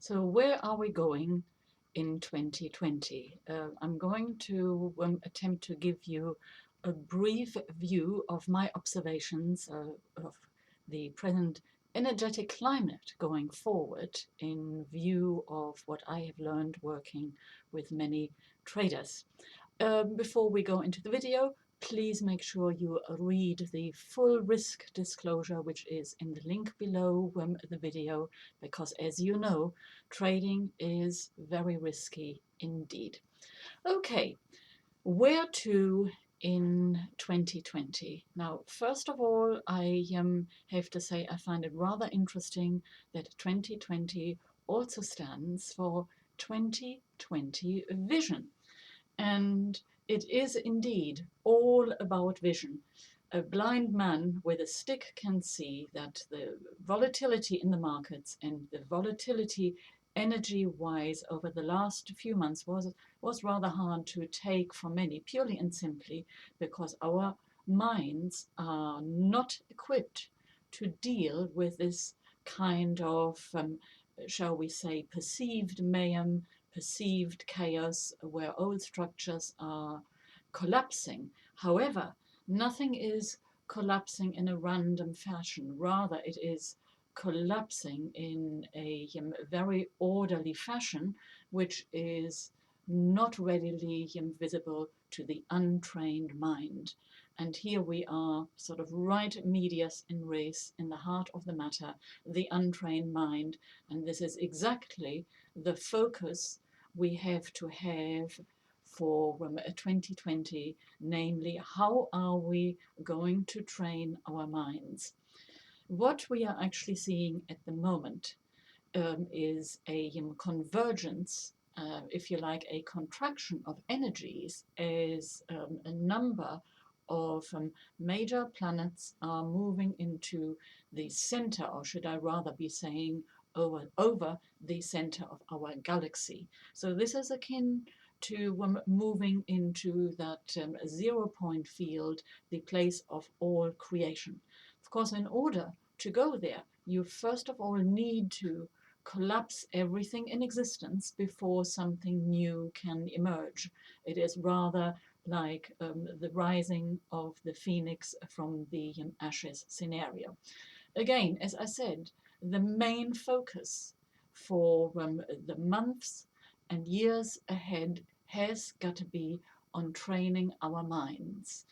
So where are we going in 2020? I'm going to attempt to give you a brief view of my observations of the present energetic climate going forward in view of what I have learned working with many traders. Before we go into the video, please make sure you read the full risk disclosure, which is in the link below the video, because as you know, trading is very risky indeed. Okay, where to in 2020? Now, first of all, I have to say I find it rather interesting that 2020 also stands for 2020 vision. And it is indeed all about vision. A blind man with a stick can see that the volatility in the markets and the volatility energy-wise over the last few months was rather hard to take for many, purely and simply because our minds are not equipped to deal with this kind of, shall we say, perceived mayhem, perceived chaos where old structures are collapsing. However, nothing is collapsing in a random fashion. Rather, it is collapsing in a very orderly fashion, which is not readily visible to the untrained mind. And here we are, sort of right medias in res, in the heart of the matter, the untrained mind. And this is exactly the focus we have to have for 2020, namely, how are we going to train our minds? What we are actually seeing at the moment is a convergence, if you like, a contraction of energies as a number of major planets are moving into the center, or should I rather be saying over the center of our galaxy. So this is akin to moving into that 0 point field, the place of all creation. Of course, in order to go there, you first of all need to collapse everything in existence before something new can emerge. It is rather like the rising of the phoenix from the ashes scenario. Again, as I said, the main focus for the months and years ahead has got to be on training our minds.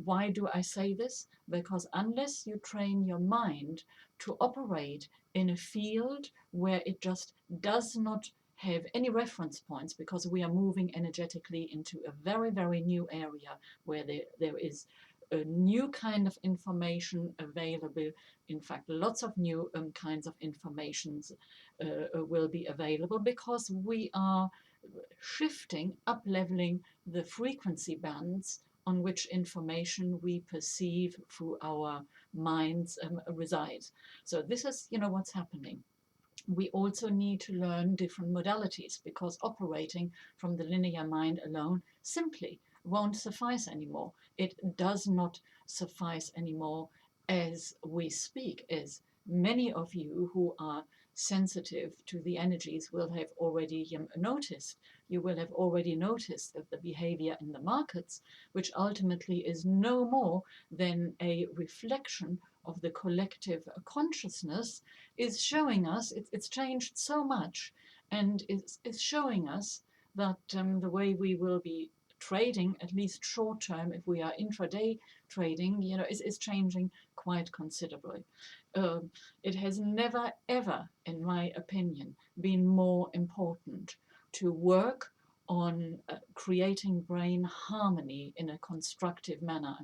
Why do I say this? Because unless you train your mind to operate in a field where it just does not have any reference points, because we are moving energetically into a very, very new area where there is a new kind of information available. In fact, lots of new kinds of informations will be available because we are shifting, up leveling the frequency bands on which information we perceive through our minds resides. So this is, what's happening. We also need to learn different modalities because operating from the linear mind alone simply won't suffice anymore. It does not suffice anymore as we speak, as many of you who are sensitive to the energies will have already noticed. You will have already noticed that the behavior in the markets, which ultimately is no more than a reflection of the collective consciousness, is showing us it's changed so much, and it's showing us that the way we will be trading, at least short term, if we are intraday trading, is changing quite considerably. It has never ever, in my opinion, been more important to work on creating brain harmony in a constructive manner.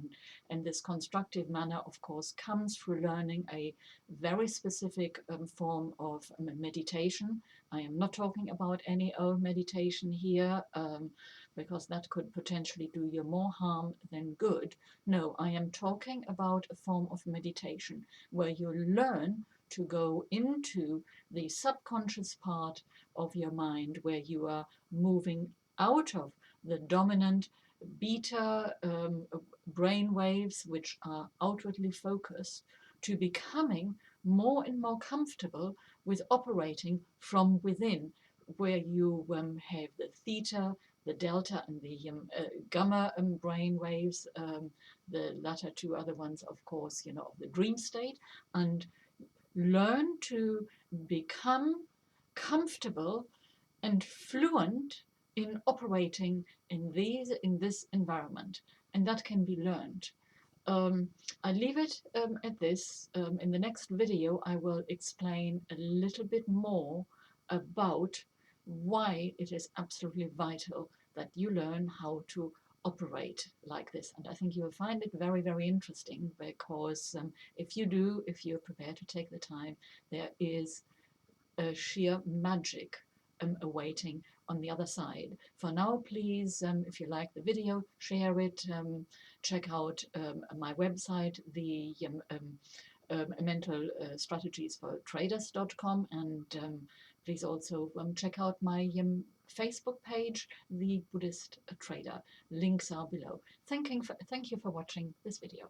And this constructive manner, of course, comes through learning a very specific form of meditation. I am not talking about any old meditation here, because that could potentially do you more harm than good. No, I am talking about a form of meditation where you learn to go into the subconscious part of your mind, where you are moving out of the dominant beta brain waves, which are outwardly focused, to becoming more and more comfortable with operating from within, where you have the theta, the delta, and the gamma brain waves. The latter two other ones, of course, of the dream state, and learn to become comfortable and fluent in operating in this environment, and that can be learned. um, I leave it at this. In the next video, I will explain a little bit more about why it is absolutely vital that you learn how to operate like this. And I think you will find it very, very interesting, because if you do, if you're prepared to take the time, there is a sheer magic awaiting on the other side. For now, please, if you like the video, share it. Check out my website, the mental strategies for traders.com, and please also check out my Facebook page, The Buddhist Trader. Links are below. Thank you for watching this video.